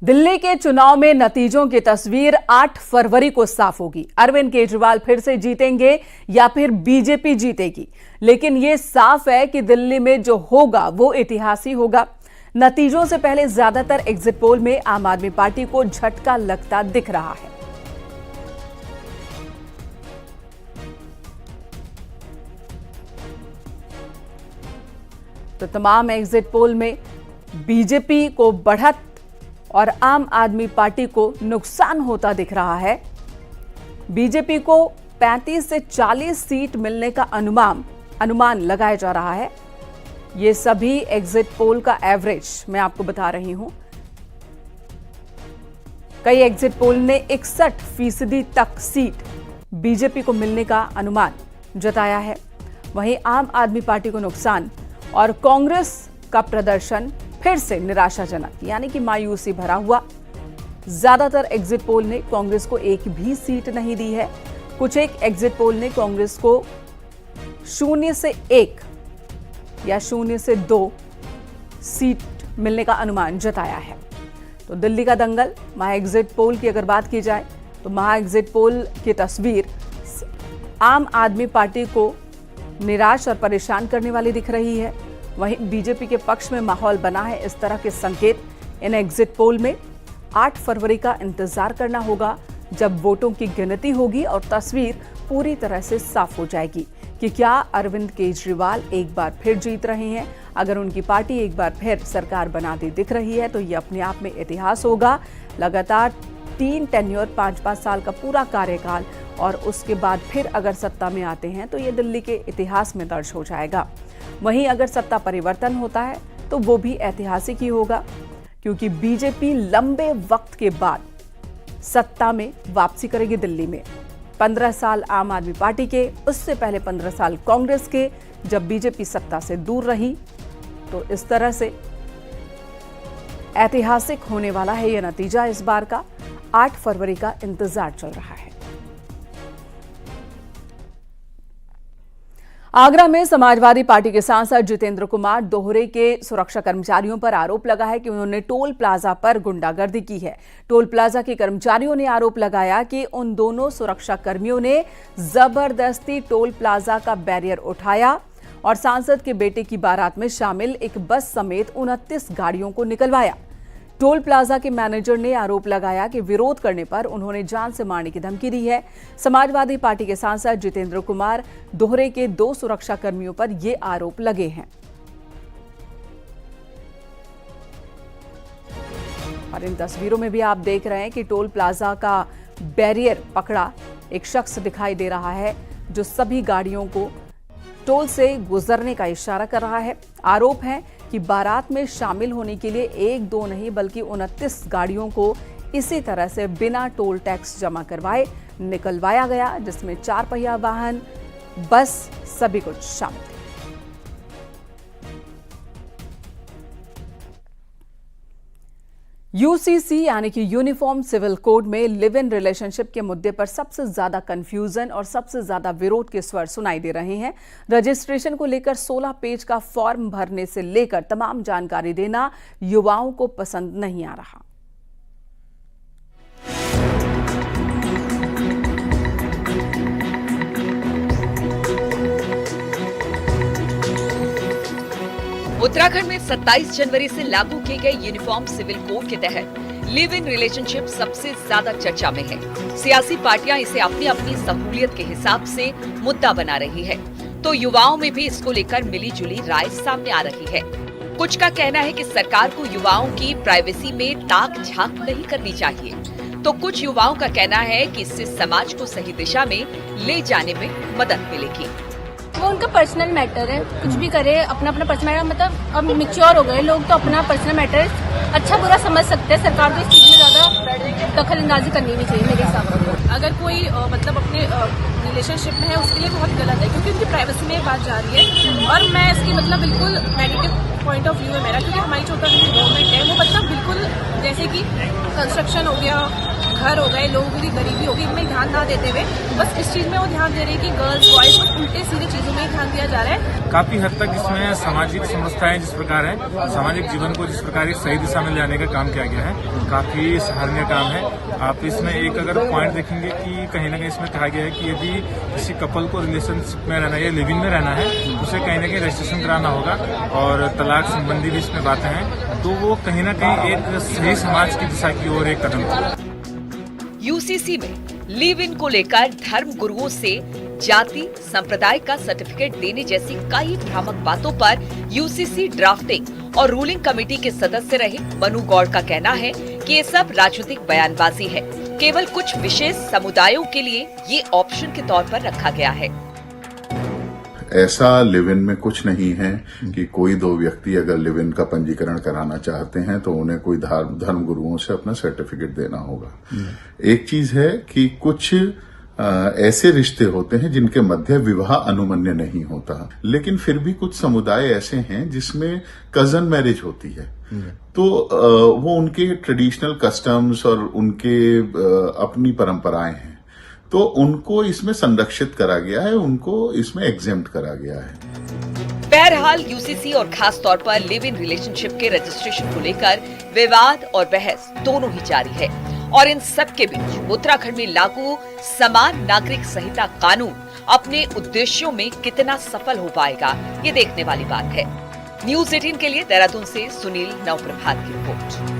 दिल्ली के चुनाव में नतीजों की तस्वीर 8 फरवरी को साफ होगी। अरविंद केजरीवाल फिर से जीतेंगे या फिर बीजेपी जीतेगी, लेकिन यह साफ है कि दिल्ली में जो होगा वो इतिहास ही होगा। नतीजों से पहले ज्यादातर एग्जिट पोल में आम आदमी पार्टी को झटका लगता दिख रहा है। तो तमाम एग्जिट पोल में बीजेपी को बढ़त और आम आदमी पार्टी को नुकसान होता दिख रहा है। बीजेपी को 35 से 40 सीट मिलने का अनुमान लगाया जा रहा है। ये सभी एग्जिट पोल का एवरेज मैं आपको बता रही हूं। कई एग्जिट पोल ने 61% तक सीट बीजेपी को मिलने का अनुमान जताया है। वहीं आम आदमी पार्टी को नुकसान और कांग्रेस का प्रदर्शन फिर से निराशाजनक, यानी कि मायूसी भरा हुआ। ज्यादातर एग्जिट पोल ने कांग्रेस को एक भी सीट नहीं दी है। कुछ एक एग्जिट पोल ने कांग्रेस को 0 से 1 या 0 से 2 सीट मिलने का अनुमान जताया है। तो दिल्ली का दंगल, महा एग्जिट पोल की अगर बात की जाए तो महा एग्जिट पोल की तस्वीर आम आदमी पार्टी को निराश और परेशान करने वाली दिख रही है। वहीं बीजेपी के पक्ष में माहौल बना है। इस तरह के संकेत इन एग्जिट पोल में 8 फरवरी का इंतजार करना होगा, जब वोटों की गिनती होगी और तस्वीर पूरी तरह से साफ हो जाएगी कि क्या अरविंद केजरीवाल एक बार फिर जीत रहे हैं। अगर उनकी पार्टी एक बार फिर सरकार बनाती दिख रही है तो ये अपने आप में इतिहास होगा। लगातार 3 टेन्योर 5-5 साल का पूरा कार्यकाल और उसके बाद फिर अगर सत्ता में आते हैं तो ये दिल्ली के इतिहास में दर्ज हो जाएगा। वहीं अगर सत्ता परिवर्तन होता है तो वो भी ऐतिहासिक ही होगा, क्योंकि बीजेपी लंबे वक्त के बाद सत्ता में वापसी करेगी दिल्ली में। 15 साल आम आदमी पार्टी के, उससे पहले 15 साल कांग्रेस के, जब बीजेपी सत्ता से दूर रही। तो इस तरह से ऐतिहासिक होने वाला है यह नतीजा। इस बार का 8 फरवरी का इंतजार चल रहा है। आगरा में समाजवादी पार्टी के सांसद जितेंद्र कुमार दोहरे के सुरक्षा कर्मचारियों पर आरोप लगा है कि उन्होंने टोल प्लाजा पर गुंडागर्दी की है। टोल प्लाजा के कर्मचारियों ने आरोप लगाया कि उन दोनों सुरक्षा कर्मियों ने जबरदस्ती टोल प्लाजा का बैरियर उठाया और सांसद के बेटे की बारात में शामिल एक बस समेत 29 गाड़ियों को निकलवाया। टोल प्लाजा के मैनेजर ने आरोप लगाया कि विरोध करने पर उन्होंने जान से मारने की धमकी दी है। समाजवादी पार्टी के सांसद जितेंद्र कुमार दोहरे के 2 सुरक्षा कर्मियों पर ये आरोप लगे हैं। और इन तस्वीरों में भी आप देख रहे हैं कि टोल प्लाजा का बैरियर पकड़ा एक शख्स दिखाई दे रहा है, जो सभी गाड़ियों को टोल से गुजरने का इशारा कर रहा है। आरोप है कि बारात में शामिल होने के लिए 1-2 नहीं बल्कि 29 गाड़ियों को इसी तरह से बिना टोल टैक्स जमा करवाए निकलवाया गया, जिसमें 4 पहिया वाहन, बस सभी कुछ शामिल थे। यूसीसी यानी कि यूनिफॉर्म सिविल कोड में लिव इन रिलेशनशिप के मुद्दे पर सबसे ज्यादा कंफ्यूजन और सबसे ज्यादा विरोध के स्वर सुनाई दे रहे हैं। रजिस्ट्रेशन को लेकर 16 पेज का फॉर्म भरने से लेकर तमाम जानकारी देना युवाओं को पसंद नहीं आ रहा। उत्तराखंड में 27 जनवरी से लागू किए गए यूनिफॉर्म सिविल कोड के तहत लिव इन रिलेशनशिप सबसे ज्यादा चर्चा में है। सियासी पार्टियां इसे अपनी अपनी सहूलियत के हिसाब से मुद्दा बना रही है, तो युवाओं में भी इसको लेकर मिली जुली राय सामने आ रही है। कुछ का कहना है कि सरकार को युवाओं की प्राइवेसी में ताक झांक नहीं करनी चाहिए, तो कुछ युवाओं का कहना है कि इससे समाज को सही दिशा में ले जाने में मदद मिलेगी। वो उनका पर्सनल मैटर है, कुछ भी करे अपना अपना पर्सनल मैटर। मतलब अब मैच्योर हो गए लोग तो अपना पर्सनल मैटर अच्छा बुरा समझ सकते हैं। सरकार को इस चीज में ज्यादा दखल अंदाजी करनी नहीं चाहिए मेरे हिसाब से। अगर कोई मतलब अपने रिलेशनशिप में है उसके लिए बहुत गलत है, क्योंकि उनकी प्राइवेसी में ये बात जा रही है। और मैं इसकी मतलब बिल्कुल नेगेटिव पॉइंट ऑफ व्यू है मेरा, क्योंकि हमारी जो गवर्नमेंट है वो मतलब बिल्कुल जैसे कि कंस्ट्रक्शन हो गया, घर हो गए, लोगों की गरीबी होगी, इनमें ध्यान ना देते हुए बस इस चीज़ में वो ध्यान दे रहे हैं कि गर्ल्स बॉयज बस उल्टे सीधे चीज़ों में ही ध्यान दिया जा रहा है। काफी हद तक इसमें सामाजिक समस्याएं जिस प्रकार है, सामाजिक जीवन को जिस प्रकार एक सही दिशा में ले जाने का काम किया गया है, काफी सराहनीय काम है। आप इसमें एक अगर पॉइंट देखेंगे कि कहीं ना कहीं इसमें कहा गया है कि यदि किसी कपल को रिलेशनशिप में रहना है या लिविंग में रहना है तो उसे कहीं ना कहीं रजिस्ट्रेशन कराना होगा, और तलाक संबंधी भी इसमें बातें हैं, तो वो कहीं ना कहीं एक सही समाज की दिशा की ओर एक कदम है। यूसीसी में लिव इन को लेकर धर्म गुरुओं से जाति संप्रदाय का सर्टिफिकेट देने जैसी कई भ्रामक बातों पर यूसीसी ड्राफ्टिंग और रूलिंग कमेटी के सदस्य रहे मनु गौड़ का कहना है कि ये सब राजनीतिक बयानबाजी है, केवल कुछ विशेष समुदायों के लिए ये ऑप्शन के तौर पर रखा गया है। ऐसा लिव इन में कुछ नहीं है कि कोई दो व्यक्ति अगर लिव इन का पंजीकरण कराना चाहते हैं तो उन्हें कोई धर्म गुरुओं से अपना सर्टिफिकेट देना होगा। एक चीज है कि कुछ ऐसे रिश्ते होते हैं जिनके मध्य विवाह अनुमन्य नहीं होता, लेकिन फिर भी कुछ समुदाय ऐसे हैं जिसमें कजन मैरिज होती है, तो वो उनके ट्रेडिशनल कस्टम्स और उनके अपनी परंपराएं हैं, तो उनको इसमें संरक्षित करा गया है, उनको इसमें एग्जेम्प्ट करा गया है। बहरहाल यूसीसी और खास तौर पर लिव इन रिलेशनशिप के रजिस्ट्रेशन को लेकर विवाद और बहस दोनों ही जारी है, और इन सब के बीच उत्तराखंड में लागू समान नागरिक संहिता कानून अपने उद्देश्यों में कितना सफल हो पाएगा, ये देखने वाली बात है। न्यूज़ 18 के लिए देहरादून से सुनील नवप्रभात की रिपोर्ट।